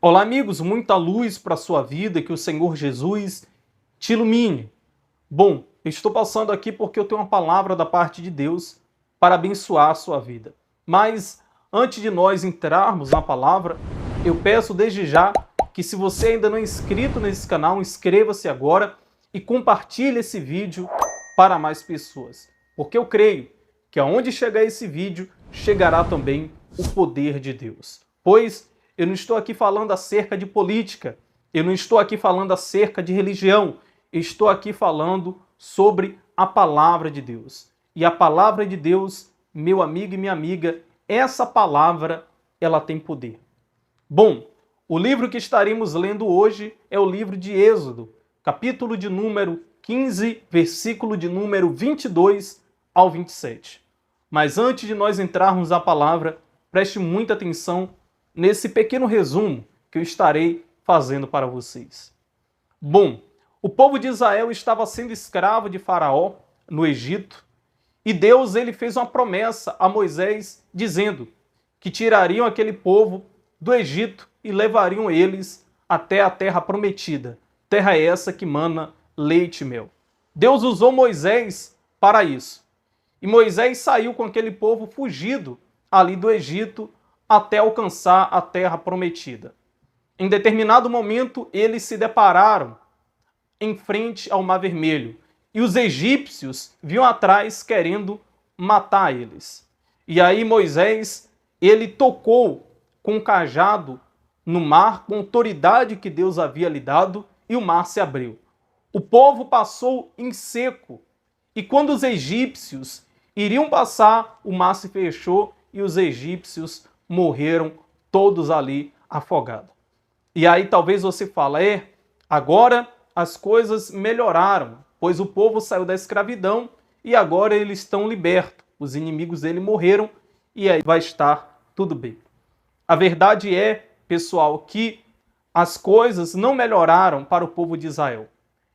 Olá, amigos, muita luz para a sua vida, que o Senhor Jesus te ilumine. Bom, eu estou passando aqui porque eu tenho uma palavra da parte de Deus para abençoar a sua vida. Mas antes de nós entrarmos na palavra, eu peço desde já que, se você ainda não é inscrito nesse canal, inscreva-se agora e compartilhe esse vídeo para mais pessoas. Porque eu creio que aonde chegar esse vídeo, chegará também o poder de Deus. Pois eu não estou aqui falando acerca de política, eu não estou aqui falando acerca de religião, eu estou aqui falando sobre a palavra de Deus. E a palavra de Deus, meu amigo e minha amiga, essa palavra, ela tem poder. Bom, o livro que estaremos lendo hoje é o livro de Êxodo, capítulo de número 15, versículo de número 22 ao 27. Mas antes de nós entrarmos na palavra, preste muita atenção nesse pequeno resumo que eu estarei fazendo para vocês. Bom, o povo de Israel estava sendo escravo de Faraó no Egito, e Deus ele fez uma promessa a Moisés dizendo que tirariam aquele povo do Egito e levariam eles até a terra prometida, terra essa que mana leite e mel. Deus usou Moisés para isso. E Moisés saiu com aquele povo fugido ali do Egito até alcançar a terra prometida. Em determinado momento, eles se depararam em frente ao Mar Vermelho, e os egípcios vinham atrás querendo matar eles. E aí Moisés, ele tocou com um cajado no mar, com a autoridade que Deus havia lhe dado, e o mar se abriu. O povo passou em seco, e quando os egípcios iriam passar, o mar se fechou e os egípcios morreram todos ali afogados. E aí talvez você fale, agora as coisas melhoraram, pois o povo saiu da escravidão e agora eles estão libertos. Os inimigos dele morreram e aí vai estar tudo bem. A verdade é, pessoal, que as coisas não melhoraram para o povo de Israel.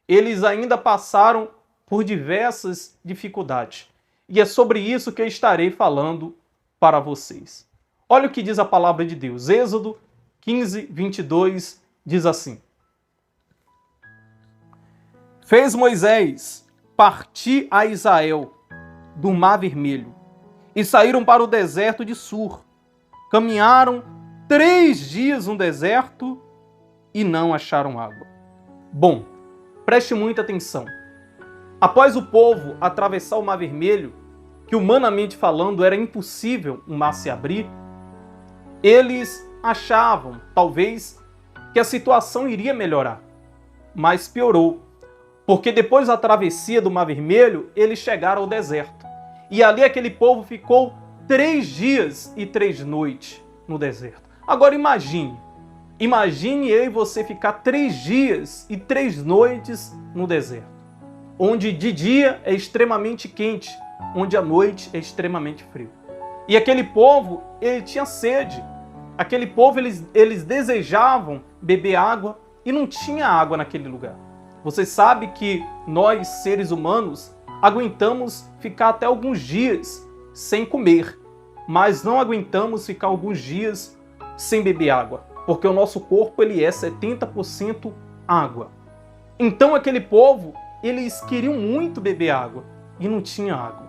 Eles ainda passaram por diversas dificuldades. E é sobre isso que eu estarei falando para vocês. Olha o que diz a palavra de Deus. Êxodo 15, 22 diz assim: Fez Moisés partir a Israel do Mar Vermelho e saíram para o deserto de Sur. Caminharam 3 dias no deserto e não acharam água. Bom, preste muita atenção. Após o povo atravessar o Mar Vermelho, que humanamente falando era impossível o mar se abrir, eles achavam, talvez, que a situação iria melhorar, mas piorou, porque depois da travessia do Mar Vermelho, eles chegaram ao deserto. E ali aquele povo ficou 3 dias e 3 noites no deserto. Agora imagine eu e você ficar 3 dias e 3 noites no deserto, onde de dia é extremamente quente, onde à noite é extremamente frio. E aquele povo, ele tinha sede. Aquele povo, eles desejavam beber água e não tinha água naquele lugar. Você sabe que nós, seres humanos, aguentamos ficar até alguns dias sem comer, mas não aguentamos ficar alguns dias sem beber água, porque o nosso corpo ele é 70% água. Então aquele povo, eles queriam muito beber água e não tinha água.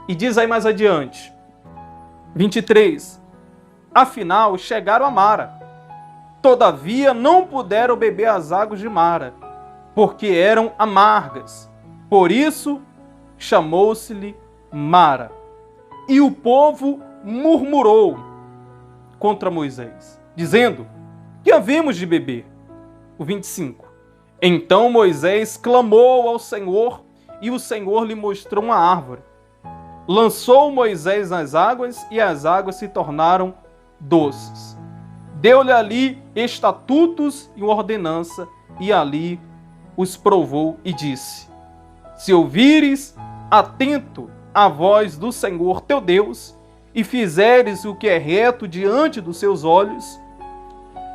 E diz aí mais adiante, 23, afinal chegaram a Mara, todavia não puderam beber as águas de Mara, porque eram amargas, por isso chamou-se-lhe Mara. E o povo murmurou contra Moisés, dizendo, que havemos de beber? O 25, então Moisés clamou ao Senhor, e o Senhor lhe mostrou uma árvore. Lançou Moisés nas águas, e as águas se tornaram doces. Deu-lhe ali estatutos e ordenança, e ali os provou e disse, se ouvires atento a voz do Senhor teu Deus, e fizeres o que é reto diante dos seus olhos,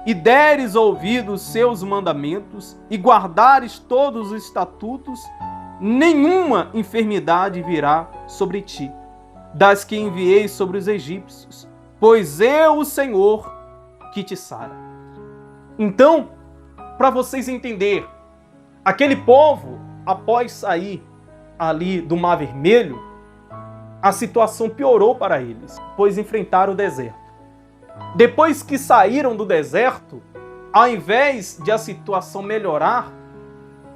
e deres ouvido os seus mandamentos, e guardares todos os estatutos, nenhuma enfermidade virá sobre ti, das que enviei sobre os egípcios, pois eu, o Senhor, que te sara. Então, para vocês entenderem, aquele povo, após sair ali do Mar Vermelho, a situação piorou para eles, pois enfrentaram o deserto. Depois que saíram do deserto, ao invés de a situação melhorar,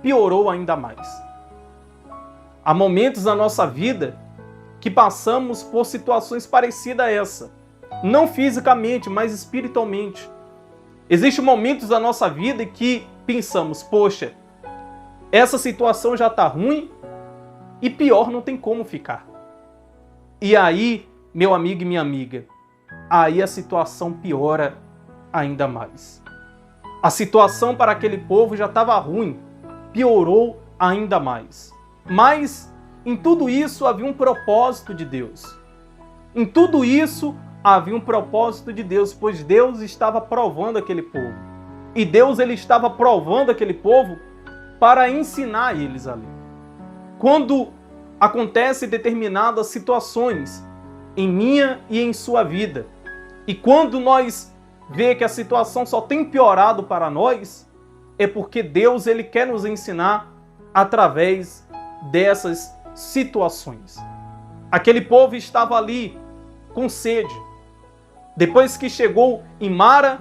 piorou ainda mais. Há momentos na nossa vida que passamos por situações parecidas a essa. Não fisicamente, mas espiritualmente. Existem momentos da nossa vida que pensamos, poxa, essa situação já está ruim e pior não tem como ficar. E aí, meu amigo e minha amiga, aí a situação piora ainda mais. A situação para aquele povo já estava ruim, piorou ainda mais. Mas em tudo isso havia um propósito de Deus. Em tudo isso havia um propósito de Deus, pois Deus estava provando aquele povo. E Deus ele estava provando aquele povo para ensinar eles ali. Quando acontecem determinadas situações em minha e em sua vida, e quando nós vê que a situação só tem piorado para nós, é porque Deus ele quer nos ensinar através dessas situações. Aquele povo estava ali com sede. Depois que chegou em Mara,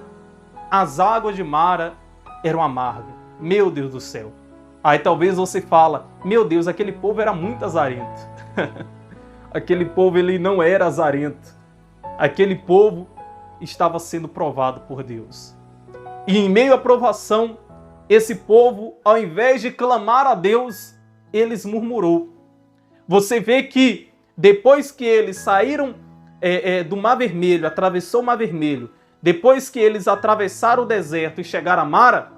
as águas de Mara eram amargas. Meu Deus do céu. Aí talvez você fala, meu Deus, aquele povo era muito azarento. Aquele povo ele não era azarento. Aquele povo estava sendo provado por Deus. E em meio à provação, esse povo, ao invés de clamar a Deus, eles murmurou. Você vê que depois que eles saíram do Mar Vermelho, atravessou o Mar Vermelho, depois que eles atravessaram o deserto e chegaram a Mara,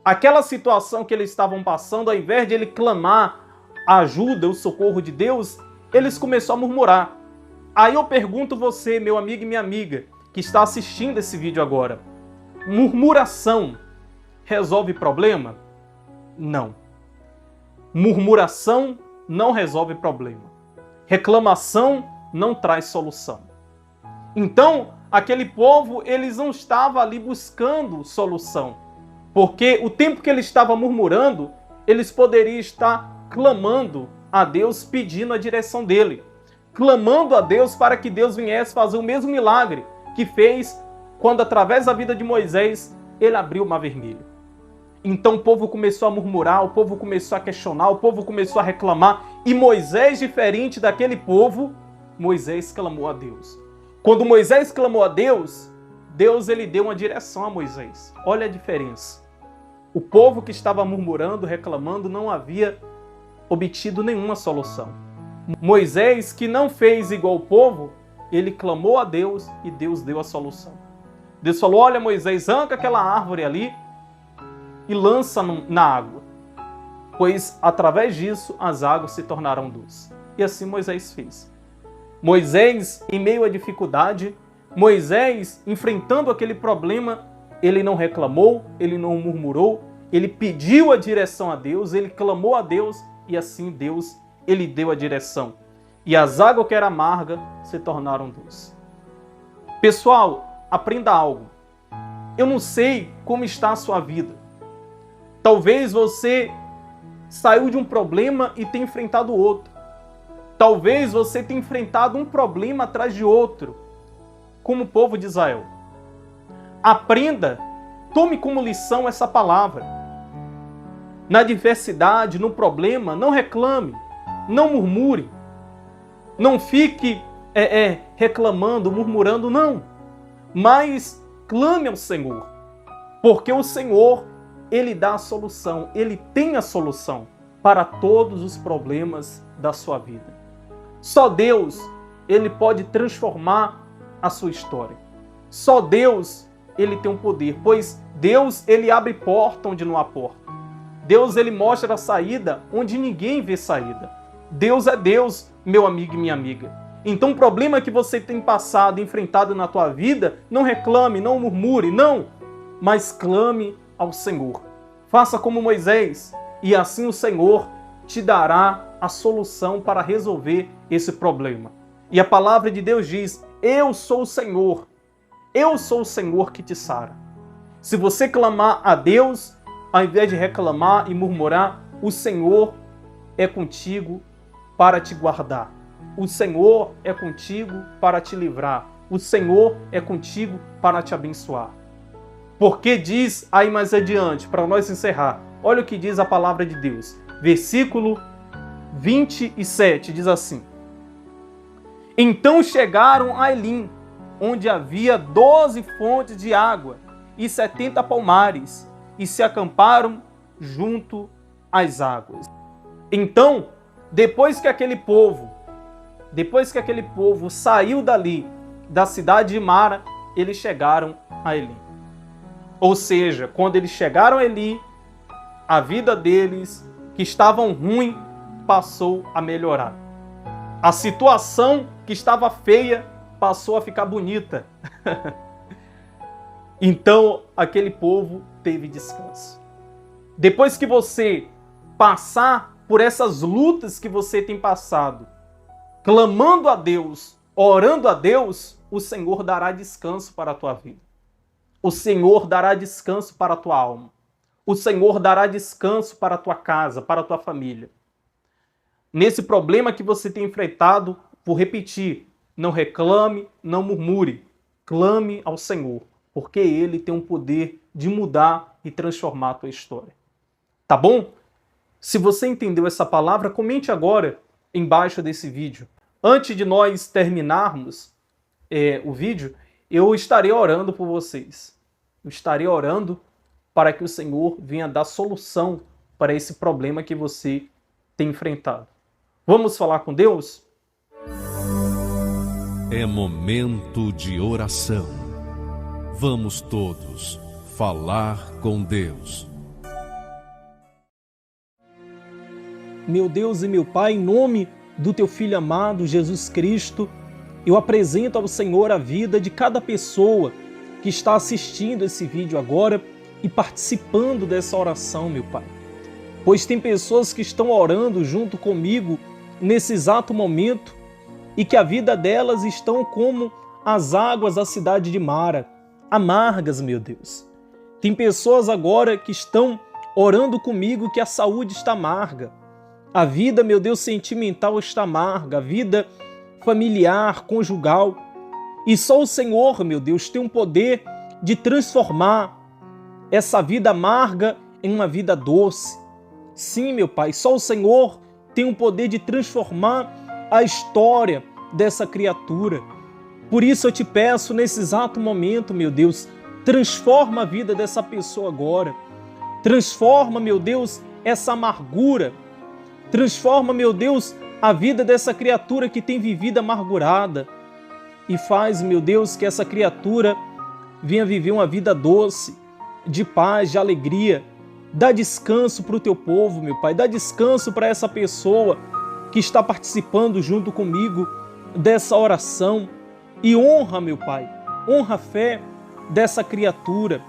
aquela situação que eles estavam passando, ao invés de ele clamar a ajuda, o socorro de Deus, eles começaram a murmurar. Aí eu pergunto você, meu amigo e minha amiga, que está assistindo esse vídeo agora, murmuração resolve problema? Não. Murmuração não resolve problema. Reclamação não traz solução. Então, aquele povo, eles não estavam ali buscando solução. Porque o tempo que ele estava murmurando, eles poderiam estar clamando a Deus, pedindo a direção dele. Clamando a Deus para que Deus viesse fazer o mesmo milagre que fez quando, através da vida de Moisés, ele abriu o Mar Vermelho. Então o povo começou a murmurar, o povo começou a questionar, o povo começou a reclamar. E Moisés, diferente daquele povo, Moisés clamou a Deus. Quando Moisés clamou a Deus, Deus ele deu uma direção a Moisés. Olha a diferença. O povo que estava murmurando, reclamando, não havia obtido nenhuma solução. Moisés, que não fez igual o povo, ele clamou a Deus e Deus deu a solução. Deus falou, olha Moisés, arranca aquela árvore ali e lança na água, pois através disso as águas se tornarão doces. E assim Moisés fez. Moisés, em meio à dificuldade, Moisés, enfrentando aquele problema, ele não reclamou, ele não murmurou, ele pediu a direção a Deus, ele clamou a Deus e assim Deus, ele deu a direção. E as águas que eram amargas se tornaram doces. Pessoal, aprenda algo. Eu não sei como está a sua vida. Talvez você saiu de um problema e tenha enfrentado outro. Talvez você tenha enfrentado um problema atrás de outro, como o povo de Israel. Aprenda, tome como lição essa palavra. Na adversidade, no problema, não reclame, não murmure. Não fique reclamando, murmurando, não. Mas clame ao Senhor, porque o Senhor, Ele dá a solução, Ele tem a solução para todos os problemas da sua vida. Só Deus, Ele pode transformar a sua história. Só Deus, Ele tem um poder, pois Deus, Ele abre porta onde não há porta. Deus, Ele mostra a saída onde ninguém vê saída. Deus é Deus, meu amigo e minha amiga. Então o problema que você tem passado, enfrentado na tua vida, não reclame, não murmure, não, mas clame ao Senhor. Faça como Moisés, e assim o Senhor te dará a solução para resolver esse problema. E a palavra de Deus diz, eu sou o Senhor que te sara. Se você clamar a Deus, ao invés de reclamar e murmurar, o Senhor é contigo para te guardar. O Senhor é contigo para te livrar. O Senhor é contigo para te abençoar. Porque diz aí mais adiante, para nós encerrar, olha o que diz a palavra de Deus. Versículo 27 diz assim: Então chegaram a Elim, onde havia 12 fontes de água e 70 palmares, e se acamparam junto às águas. Então, depois que aquele povo saiu dali, da cidade de Mara, eles chegaram a Elim. Ou seja, quando eles chegaram a Elim, a vida deles, que estavam ruim, passou a melhorar. A situação que estava feia passou a ficar bonita. Então, aquele povo teve descanso. Depois que você passar por essas lutas que você tem passado, clamando a Deus, orando a Deus, o Senhor dará descanso para a tua vida. O Senhor dará descanso para a tua alma. O Senhor dará descanso para a tua casa, para a tua família. Nesse problema que você tem enfrentado, vou repetir, não reclame, não murmure, clame ao Senhor, porque Ele tem o poder de mudar e transformar a tua história. Tá bom? Se você entendeu essa palavra, comente agora embaixo desse vídeo. Antes de nós terminarmos o vídeo, eu estarei orando por vocês. Eu estarei orando para que o Senhor venha dar solução para esse problema que você tem enfrentado. Vamos falar com Deus? É momento de oração. Vamos todos falar com Deus. Meu Deus e meu Pai, em nome do Teu Filho amado, Jesus Cristo, eu apresento ao Senhor a vida de cada pessoa que está assistindo esse vídeo agora e participando dessa oração, meu Pai. Pois tem pessoas que estão orando junto comigo nesse exato momento e que a vida delas estão como as águas da cidade de Mara, amargas, meu Deus. Tem pessoas agora que estão orando comigo que a saúde está amarga. A vida, meu Deus, sentimental está amarga, a vida familiar, conjugal. E só o Senhor, meu Deus, tem um poder de transformar essa vida amarga em uma vida doce. Sim, meu Pai, só o Senhor tem o poder de transformar a história dessa criatura. Por isso eu te peço, nesse exato momento, meu Deus, transforma a vida dessa pessoa agora. Transforma, meu Deus, essa amargura. Transforma, meu Deus, a vida dessa criatura que tem vivido amargurada. E faz, meu Deus, que essa criatura venha viver uma vida doce, de paz, de alegria. Dá descanso para o teu povo, meu Pai. Dá descanso para essa pessoa que está participando junto comigo dessa oração. E honra, meu Pai, honra a fé dessa criatura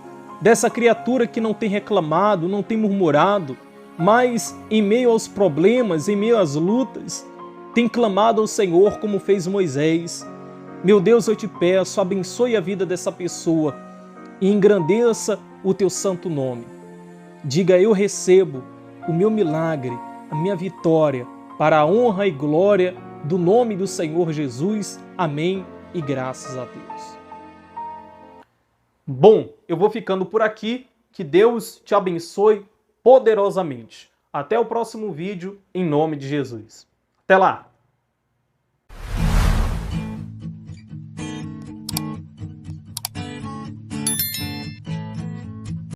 que não tem reclamado, não tem murmurado, mas em meio aos problemas, em meio às lutas, tem clamado ao Senhor como fez Moisés. Meu Deus, eu te peço, abençoe a vida dessa pessoa e engrandeça o teu santo nome. Diga, eu recebo o meu milagre, a minha vitória, para a honra e glória do nome do Senhor Jesus. Amém e graças a Deus. Bom, eu vou ficando por aqui. Que Deus te abençoe poderosamente. Até o próximo vídeo, em nome de Jesus. Até lá!